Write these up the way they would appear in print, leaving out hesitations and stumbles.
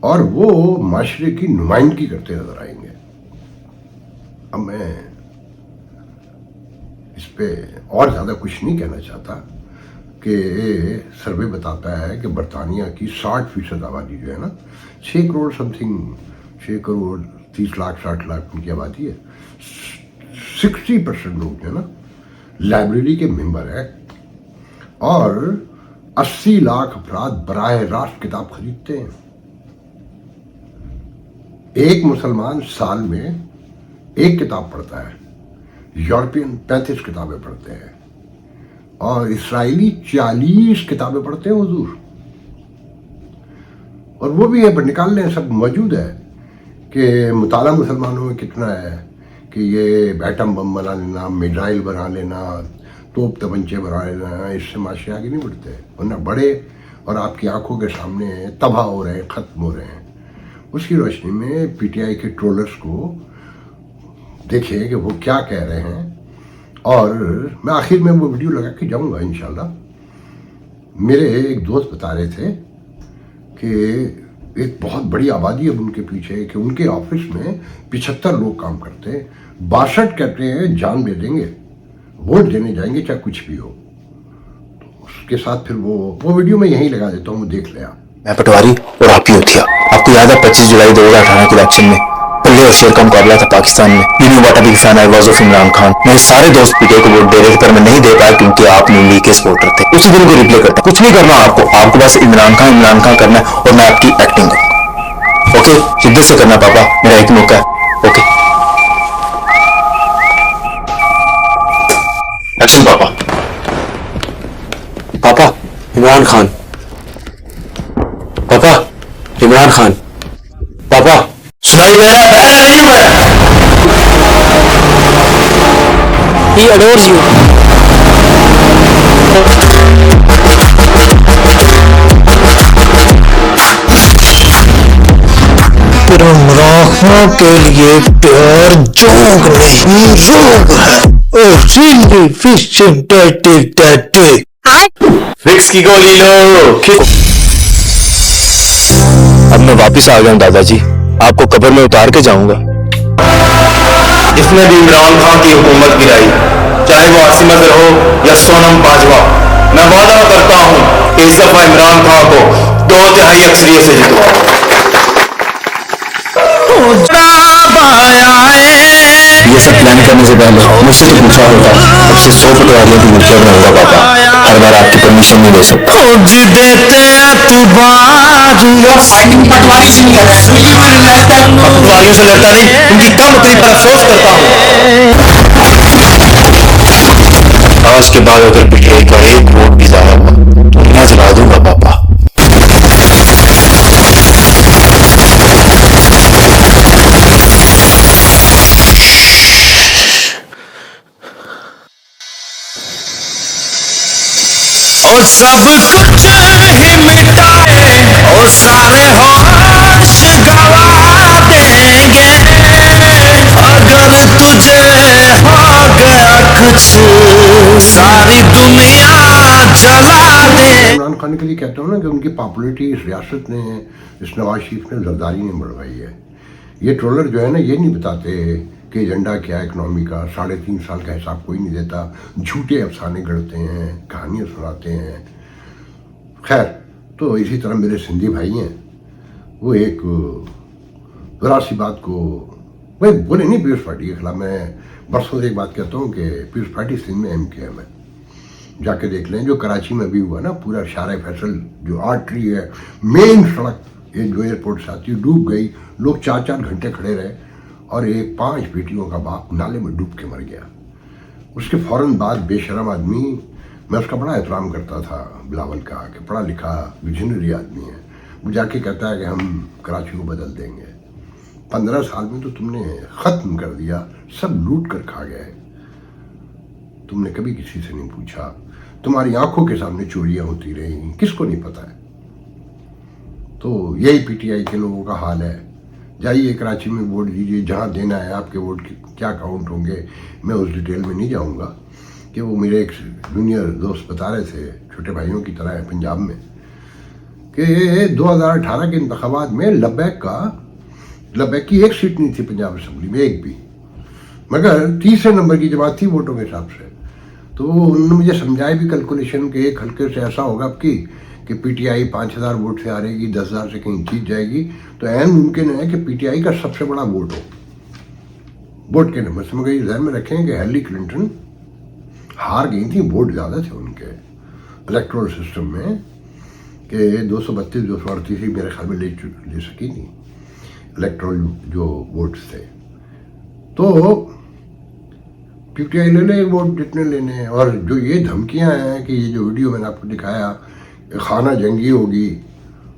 اور وہ معاشرے کی نمائندگی کرتے نظر آئیں گے. اب میں اس پہ اور زیادہ کچھ نہیں کہنا چاہتا کہ سروے بتاتا ہے کہ برطانیہ کی 60% آبادی جو ہے نا 6 کروڑ سم تھنگ 6 کروڑ 30 لاکھ 60 لاکھ ان کی آبادی ہے. 60% لوگ جو ہے نا لائبریری کے ممبر ہیں اور 80 لاکھ افراد براہ راست کتاب خریدتے ہیں. ایک مسلمان سال میں ایک کتاب پڑھتا ہے. یورپین 35 کتابیں پڑھتے ہیں اور اسرائیلی 40 کتابیں پڑھتے ہیں حضور. اور وہ بھی ہے پر نکال لیں سب موجود ہے کہ مطالعہ مسلمانوں میں کتنا ہے کہ یہ ایٹم بم بنا لینا, میزائل بنا لینا, توپ تمنچے بنا لینا, اس سے معاشرے آگے نہیں بڑھتے ورنہ بڑے اور آپ کی آنکھوں کے سامنے تباہ ہو رہے ہیں, ختم ہو رہے ہیں. اس کی روشنی میں پی ٹی آئی کے ٹرولرز کو دیکھیں کہ وہ کیا کہہ رہے ہیں. اور میں آخر میں وہ ویڈیو لگا کے جاؤں گا انشاءاللہ. میرے ایک دوست بتا رہے تھے کہ ایک بہت بڑی آبادی ہے ان کے پیچھے کہ ان کے آفس میں 75 لوگ کام کرتے ہیں. 62 کہتے ہیں جان دے دیں گے, ووٹ دینے جائیں گے چاہے کچھ بھی ہو. تو اس کے ساتھ پھر وہ ویڈیو میں یہیں لگا دیتا ہوں, وہ دیکھ لیں آپ. میں پٹواری اور آپ یوتھیا. آپ کو یاد ہے 25 جولائی 2018 کے الیکشن میں پلے اور شیر کا مقابلہ تھا پاکستان میں. یونیو واٹا بھی fan I was of Imran Khan. میرے سارے دوست پی ٹی آئی کو ووٹ دے رہے تھے پر میں نہیں دے پایا کیونکہ آپ نون لیگ کے سپورٹر تھے. اسی دن کو ریپلے کرتے کچھ نہیں کرنا آپ کو بس عمران خان کرنا ہے اور میں آپ کی ایکٹنگ کروں. اوکے شدت سے کرنا پاپا, میرا ایک موقع ہے. Okay action. پاپا عمران خان. پاپا عمران خان. پاپا سنائی دے رہا ہے نہیں مرا. He adores you. عمران کے لیے پیار جوگ نہیں روگ ہے. فکس کی گولی لو. اب میں واپس آ گیا ہوں دادا جی, آپ کو قبر میں اتار کے جاؤں گا. جس نے بھی عمران خان کی حکومت گرائی, چاہے وہ عاصم اظہر ہو یا سونم باجوہ, میں وعدہ کرتا ہوں کہ اس دفعہ عمران خان کو 2/3 اکثریت سے جتواؤں. یہ سب پلان کرنے سے پہلے مجھ سے تو پوچھا ہوتا, اب سے 100 پٹواریوں کی ملکیت میں ہوگا پاپا. ہر بار آپ کی پرمیشن نہیں لے سکتا. پٹواریوں سے لڑتا نہیں, ان کی کم اتنی پر افسوس کرتا ہوں. آج کے بعد اگر پی ٹی آئی کا ایک ووٹ بھی ضائع ہوا تو میں جلا دوں گا پاپا. اور سب کچھ ہی مٹائے اور سارے ہوش گوا دیں گے اگر تجھے ہو گیا کچھ ساری دنیا جلا دے. عمران خان کے لیے کہتا ہوں نا کہ ان کی پاپولیٹی اس ریاست نے, اس نواز شریف نے, زرداری نے بڑھوائی ہے. یہ ٹرولر جو ہے نا یہ نہیں بتاتے کہ ایجنڈا کیا ہے اکنامی کا. 3.5 سال کا حساب کوئی نہیں دیتا, جھوٹے افسانے گڑھتے ہیں, کہانیاں سناتے ہیں. خیر, تو اسی طرح میرے سندھی بھائی ہیں, وہ ایک ذرا سی بات کو وہ بولے نہیں پیپلز پارٹی کے خلاف. میں برسوں سے ایک بات کہتا ہوں کہ پیپلز پارٹی سندھ میں MKM ہے. جا کے دیکھ لیں جو کراچی میں بھی ہوا نا, پورا شارع فیصل جو آرٹری ہے, مین سڑک جو ایئرپورٹ سے آتی ہے, ڈوب گئی. لوگ 4 گھنٹے کھڑے رہے اور ایک 5 بیٹیوں کا باپ نالے میں ڈوب کے مر گیا. اس کے فوراً بعد بے شرم آدمی, میں اس کا بڑا احترام کرتا تھا بلاول کا, کہ پڑھا لکھا ویژنری آدمی ہے, وہ جا کے کہتا ہے کہ ہم کراچی کو بدل دیں گے. 15 سال میں تو تم نے ختم کر دیا, سب لوٹ کر کھا گئے. تم نے کبھی کسی سے نہیں پوچھا, تمہاری آنکھوں کے سامنے چوریاں ہوتی رہیں, کس کو نہیں پتہ ہے. تو یہی پی ٹی آئی کے لوگوں کا حال ہے. جائیے کراچی میں ووٹ دیجیے, جہاں دینا ہے. آپ کے ووٹ کیا کاؤنٹ ہوں گے میں اس ڈیٹیل میں نہیں جاؤں گا, کہ وہ میرے ایک جونیئر دوست بتا رہے تھے, چھوٹے بھائیوں کی طرح ہے پنجاب میں, کہ 2018 کے انتخابات میں لبیک کی ایک سیٹ نہیں تھی پنجاب اسمبلی میں، ایک بھی، مگر تیسرے نمبر کی جماعت تھی ووٹوں کے حساب سے. تو انہوں نے مجھے سمجھایا بھی کیلکولیشن کہ ایک حلقے سے ایسا ہوگا اب کی کہ پی ٹی آئی 5,000 ووٹ سے ہارے گی، 10,000 سے کہیں جیت جائے گی، تو عین ممکن ہے کہ پی ٹی آئی کا سب سے بڑا ووٹ ہو ووٹ کے نمبر سے. مگر یہ ذہن میں رکھیں کہ ہیلری کلنٹن ہار گئی تھیں، ووٹ زیادہ تھے ان کے الیکٹرول سسٹم میں، کہ 232 238 ہی میرے خیال میں لے سکی تھی الیکٹرول جو ووٹس تھے. تو پی ٹی آئی لے لے ووٹ جتنے لینے ہیں. اور جو یہ دھمکیاں ہیں کہ یہ جو ویڈیو میں نے آپ کو دکھایا خانہ جنگی ہوگی،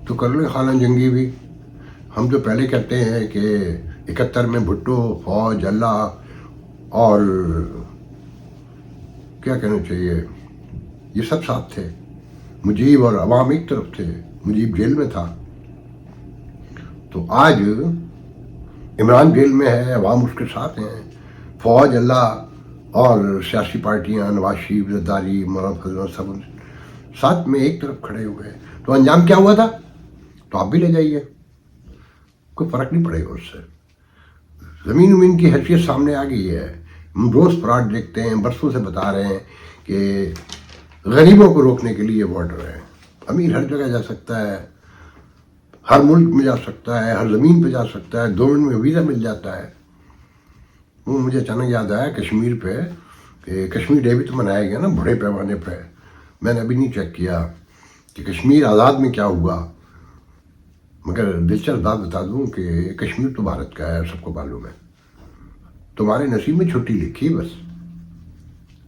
تو کر لیں خانہ جنگی بھی. ہم جو پہلے کہتے ہیں کہ 71 میں بھٹو، فوج، اللہ اور کیا کہنا چاہیے، یہ سب ساتھ تھے. مجیب اور عوام ایک طرف تھے، مجیب جیل میں تھا. تو آج عمران جیل میں ہے، عوام اس کے ساتھ ہیں، فوج، اللہ اور سیاسی پارٹیاں، نواز شریف، زرداری، مولانا فضل سب ساتھ میں ایک طرف کھڑے ہوئے. تو انجام کیا ہوا تھا؟ تو آپ بھی لے جائیے، کوئی فرق نہیں پڑے گا اس سے. زمین کی حیثیت سامنے آ گئی ہے. ہم روز فراڈ دیکھتے ہیں، برسوں سے بتا رہے ہیں کہ غریبوں کو روکنے کے لیے بارڈر ہے. امیر ہر جگہ جا سکتا ہے، ہر ملک میں جا سکتا ہے، ہر زمین پہ جا سکتا ہے، 2 منٹ میں ویزا مل جاتا ہے. وہ مجھے اچانک یاد آیا کشمیر پہ کہ کشمیر ڈے بھی تو منایا گیا نا بڑے پیمانے پہ. میں نے ابھی نہیں چیک کیا کہ کشمیر آزاد میں کیا ہوا، مگر دلچسپ بات بتا دوں کہ کشمیر تو بھارت کا ہے، سب کو معلوم ہے. تمہارے نصیب میں چھٹی لکھی، بس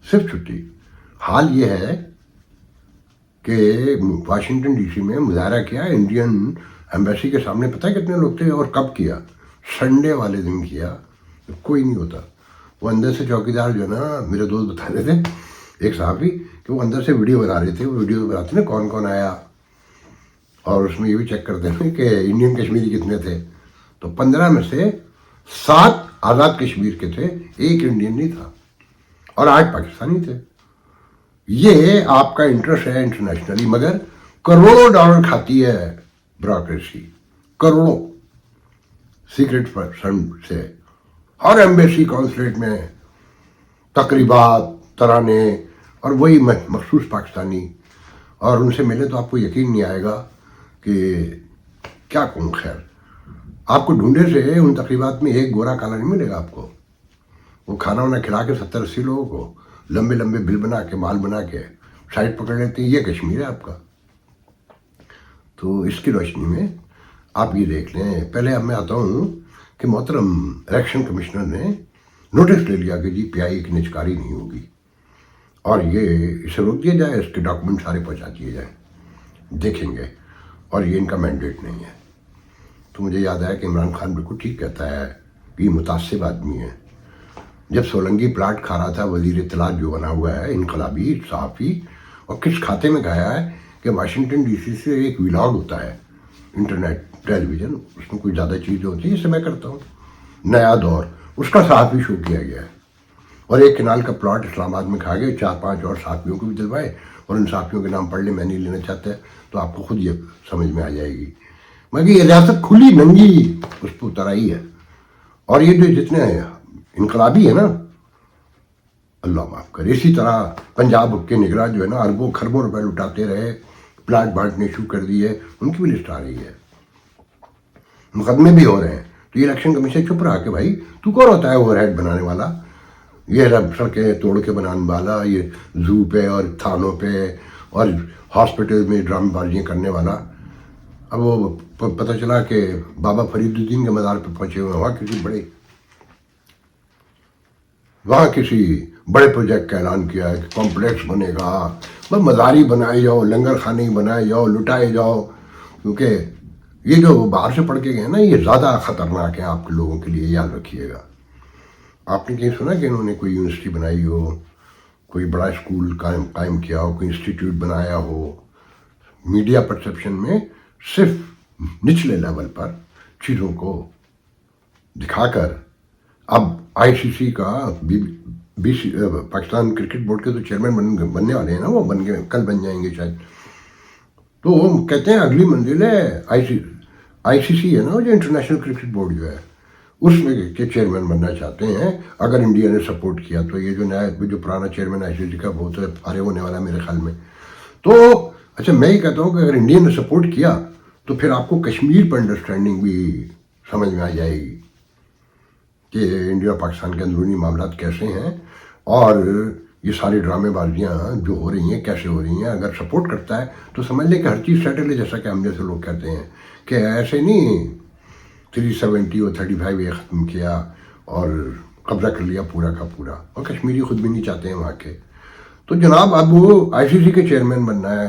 صرف چھٹی. حال یہ ہے کہ واشنگٹن ڈی سی میں مظاہرہ کیا انڈین ایمبیسی کے سامنے. پتہ ہے کتنے لوگ تھے اور کب کیا؟ سنڈے والے دن کیا. کوئی نہیں ہوتا. وہ اندر سے چوکیدار جو ہے نا، میرے دوست بتا رہے تھے ایک صحافی کہ وہ اندر سے ویڈیو بنا رہے تھے. وہ ویڈیو بناتے نا کون کون آیا، اور اس میں یہ بھی چیک کرتے ہیں کہ انڈین کشمیری کتنے تھے. تو 15 میں سے 7 آزاد کشمیر کے تھے، ایک انڈین نہیں تھا، اور 8 پاکستانی تھے. یہ آپ کا انٹرسٹ ہے انٹرنیشنلی، مگر کروڑوں ڈالر کھاتی ہے بیوروکریسی، کروڑوں سیکرٹ فنڈ سے. ہر ایمبیسی کونسلیٹ میں تقریبات، ترانے، اور وہی مخصوص پاکستانی. اور ان سے ملے تو آپ کو یقین نہیں آئے گا کہ کیا کہوں. خیر، آپ کو ڈھونڈے سے ان تقریبات میں ایک گورا کالا نہیں ملے گا آپ کو. وہ کھانا وانا کھلا کے 70-80 لوگوں کو لمبے لمبے بل بنا کے، مال بنا کے سائٹ پکڑ لیتے ہیں. یہ کشمیر ہے آپ کا. تو اس کی روشنی میں آپ یہ دیکھ لیں. پہلے اب میں آتا ہوں کہ محترم الیکشن کمشنر نے نوٹس لے لیا کہ جی پی آئی کی نجکاری نہیں ہوگی، اور یہ اسے روک دیا جائے، اس کے ڈاکومنٹ سارے پہنچا دیے جائیں، دیکھیں گے، اور یہ ان کا مینڈیٹ نہیں ہے. تو مجھے یاد آیا کہ عمران خان بالکل ٹھیک کہتا ہے کہ یہ متعصب آدمی ہے. جب سولنگی پلاٹ کھا رہا تھا، وزیر اطلاعات جو بنا ہوا ہے انقلابی صحافی، اور کس کھاتے میں گیا ہے کہ واشنگٹن ڈی سی سے ایک ولاگ ہوتا ہے، انٹرنیٹ ٹیلی ویژن، اس میں کوئی زیادہ چیزیں ہوتی ہیں جسے میں کرتا ہوں، نیا دور، اس کا صحافی شو کیا گیا ہے. اور ایک کنال کا پلاٹ اسلام آباد میں کھا گئے. 4-5 اور صحافیوں کو بھی دلوائے، اور ان صحافیوں کے نام پڑھ لیں، میں نہیں لینا چاہتا، تو آپ کو خود یہ سمجھ میں آ جائے گی. مگر یہ ریاست کھلی ننگی اس پہ اتر آئی ہے. اور یہ جو جتنے انقلابی ہے نا، اللہ معاف کرے، اسی طرح پنجاب کے نگراں جو ہے نا اربوں خربوں روپے لٹاتے رہے، پلاٹ بانٹنے شروع کر دیے، ان کی بھی لسٹ آ رہی ہے، مقدمے بھی ہو رہے ہیں. تو یہ الیکشن کمیشن چپ رہا کہ بھائی تو کون ہوتا ہے اوور ہیڈ بنانے والا، یہ سڑکیں توڑ کے بنانے والا، یہ زو پہ اور تھانوں پہ اور ہاسپٹل میں ڈرامے بازیاں کرنے والا. اب وہ پتہ چلا کہ بابا فرید الدین کے مزار پہ پہنچے ہوئے، وہاں کسی بڑے پروجیکٹ کا اعلان کیا ہے کہ کمپلیکس بنے گا، بس مزاری بنائے جاؤ، لنگر خانے بنائے جاؤ، لٹائے جاؤ. کیونکہ یہ جو باہر سے پڑھ کے گئے نا، یہ زیادہ خطرناک ہے آپ کے لوگوں کے لیے، یاد رکھیے گا. آپ نے کہیں سنا کہ انہوں نے کوئی یونیورسٹی بنائی ہو، کوئی بڑا اسکول قائم کیا ہو، کوئی انسٹیٹیوٹ بنایا ہو؟ میڈیا پرسیپشن میں صرف نچلے لیول پر چیزوں کو دکھا کر. اب آئی سی سی کا پاکستان کرکٹ بورڈ کے تو چیئرمین بننے والے ہیں نا، وہ بن گئے، کل بن جائیں گے شاید. تو وہ کہتے ہیں اگلی منزل ہے آئی سی سی ہے نا جو انٹرنیشنل کرکٹ بورڈ جو ہے اس میں کے چیئرمین بننا چاہتے ہیں اگر انڈیا نے سپورٹ کیا تو. یہ جو نیا جو پرانا چیئرمین آئی سی سی کا وہ تو فارغ ہونے والا ہے میرے خیال میں. تو اچھا میں یہ کہتا ہوں کہ اگر انڈیا نے سپورٹ کیا تو پھر آپ کو کشمیر پر انڈرسٹینڈنگ بھی سمجھ میں آ جائے گی کہ انڈیا اور پاکستان کے اندرونی معاملات کیسے ہیں اور یہ ساری ڈرامے بازیاں جو ہو رہی ہیں کیسے ہو رہی ہیں. اگر سپورٹ کرتا ہے تو سمجھ لے کہ ہر چیز سیٹل ہے, جیسا کہ ہم جیسے لوگ کہتے ہیں کہ ایسے نہیں 370 اور 35 یہ ختم کیا اور قبضہ کر لیا پورا کا پورا, اور کشمیری خود بھی نہیں چاہتے ہیں وہاں کے. تو جناب اب وہ آئی سی سی کے چیئرمین بننا ہے.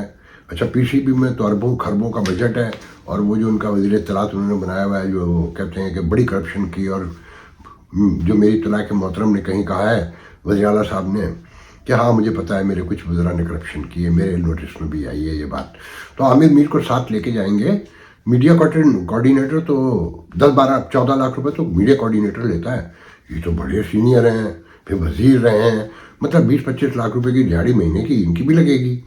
اچھا پی سی بی میں تو اربوں خربوں کا بجٹ ہے اور وہ جو ان کا وزیر اطلاعات انہوں نے بنایا ہوا ہے جو کہتے ہیں کہ بڑی کرپشن کی, اور جو میری اطلاع کے محترم نے کہیں کہا ہے وزیر اعلیٰ صاحب نے کہ ہاں مجھے پتا ہے میرے کچھ وزراء نے کرپشن کی ہے, میرے نوٹس میں بھی آئی ہے یہ بات. تو عامر میر کو ساتھ لے کے جائیں گے. میڈیا کوآرڈینیٹر تو 10-12-14 لاکھ روپے تو میڈیا کوآرڈینیٹر لیتا ہے. یہ تو بڑے سینئر ہیں, پھر وزیر رہے ہیں, مطلب 20-25 لاکھ روپے کی دیہڑی مہینے کی ان کی بھی لگے گی.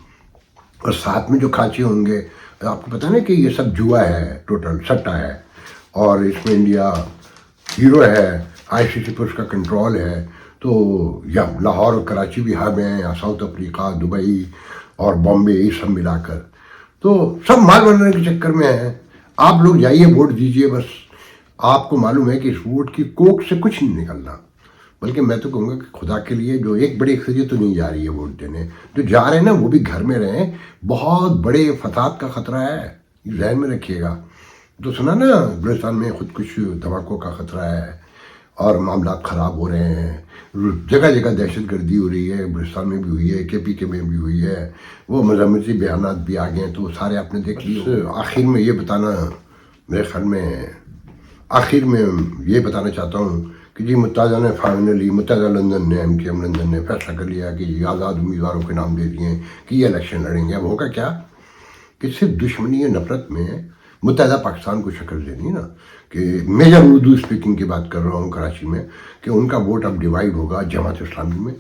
اور ساتھ میں جو کھانچے ہوں گے, آپ کو پتہ نا کہ یہ سب جوا ہے, ٹوٹل سٹا ہے, اور اس میں انڈیا ہیرو ہے, آئی سی سی پر اس کا کنٹرول ہے. تو یا لاہور اور کراچی بھی ہب ہیں, یا ساؤتھ افریقہ, دبئی اور بامبے, یہ سب ملا کر تو سب مال بنانے کے چکر میں ہیں. آپ لوگ جائیے ووٹ دیجئے, بس آپ کو معلوم ہے کہ اس ووٹ کی کوک سے کچھ نہیں نکلنا. بلکہ میں تو کہوں گا کہ خدا کے لیے جو ایک بڑی اکثریت تو نہیں جا رہی ہے ووٹ دینے, جو جا رہے ہیں نا وہ بھی گھر میں رہیں. بہت بڑے فساد کا خطرہ ہے, ذہن میں رکھیے گا. تو سنا نا بلوچستان میں خود کچھ دھماکوں کا خطرہ ہے اور معاملات خراب ہو رہے ہیں, جگہ جگہ دہشت گردی ہو رہی ہے. بلوچستان میں بھی ہوئی ہے, کے پی کے میں بھی ہوئی ہے, وہ مذمتی بیانات بھی آ گئے ہیں, تو سارے آپ نے دیکھ لیے. آخر میں یہ بتانا میرے خیال میں یہ بتانا چاہتا ہوں کہ جی متحدہ نے فائنلی متحدہ لندن نے MKM لندن نے فیصلہ کر لیا کہ جی آزاد امیدواروں کے نام دے دیے کہ یہ الیکشن لڑیں گے. اب ہوگا کیا کہ صرف دشمنی یا نفرت میں متحدہ پاکستان کو شکل دینی نا, کہ میجر اردو اسپیکنگ کی بات کر رہا ہوں کراچی میں, کہ ان کا ووٹ اب ڈیوائیڈ ہوگا جماعت اسلامی میں,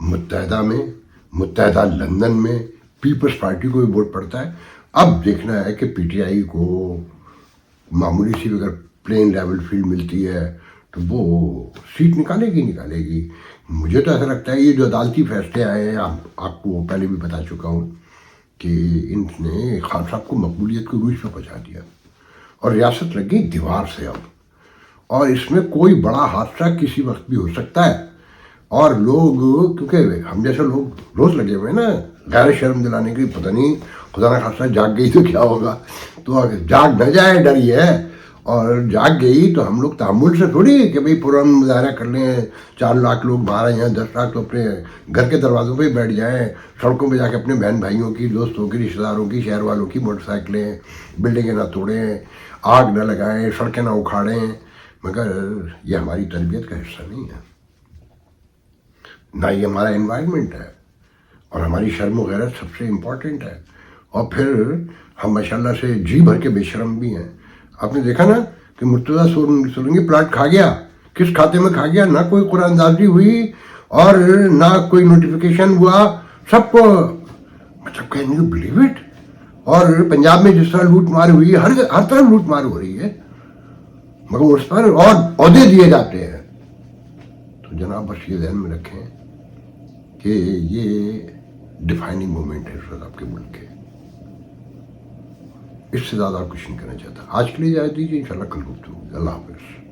متحدہ میں, متحدہ لندن میں, پیپلز پارٹی کو بھی ووٹ پڑتا ہے. اب دیکھنا ہے کہ پی ٹی آئی کو معمولی سی اگر پلین لیول فیلڈ ملتی ہے تو وہ سیٹ نکالے گی. مجھے تو ایسا لگتا ہے یہ جو عدالتی فیصلے آئے ہیں, آپ کو پہلے بھی بتا چکا ہوں کہ ان نے خان صاحب کو مقبولیت کو عروج پہ پہنچا دیا اور ریاست لگ گئی دیوار سے اب. اور اس میں کوئی بڑا حادثہ کسی وقت بھی ہو سکتا ہے. اور لوگ کیونکہ ہم جیسے لوگ روز لگے ہوئے ہیں نا غیر شرم دلانے کی, پتہ نہیں خدا نہ خاصہ جاگ گئی تو کیا ہوگا. تو جاگ نہ جائے ڈر یہ ہے, اور جاگ گئی تو ہم لوگ تحمل سے تھوڑی کہ بھئی پرامن مظاہرہ کر لیں, 4 لاکھ لوگ باہر آئے ہیں, 10 لاکھ تو اپنے گھر کے دروازوں پہ ہی بیٹھ جائیں, سڑکوں پہ جا کے اپنے بہن بھائیوں کی, دوستوں کی, رشتہ داروں کی, شہر والوں کی موٹر سائیکلیں, بلڈنگیں نہ توڑیں, آگ نہ لگائیں, سڑکیں نہ اکھاڑیں. مگر یہ ہماری تربیت کا حصہ نہیں ہے, نہ یہ ہمارا انوائرمنٹ ہے, اور ہماری شرم و غیرت سب سے امپورٹنٹ ہے. اور پھر ہم ماشاءاللہ سے جی بھر کے بے شرم بھی ہیں. آپ نے دیکھا نا کہ مرتضیٰ سولنگی پلاٹ کھا گیا, کس کھاتے میں کھا گیا, نہ کوئی قرآن اندازی ہوئی اور نہ کوئی نوٹیفیکیشن ہوا, سب کو مطلب کین یو بلیو اٹ. اور پنجاب میں جس طرح لوٹ مار ہوئی ہے, ہر طرف لوٹ مار ہو رہی ہے, مگر اس پر اور عہدے دیے جاتے ہیں. تو جناب بس یہ ذہن میں رکھیں کہ یہ ڈیفائننگ مومنٹ ہے اس وقت آپ کے ملک کے. اس سے زیادہ کچھ نہیں کرنا چاہتا. آج کے لیے اجازت دیجیے, انشاءاللہ کل گفتگو ہوگی. اللہ حافظ.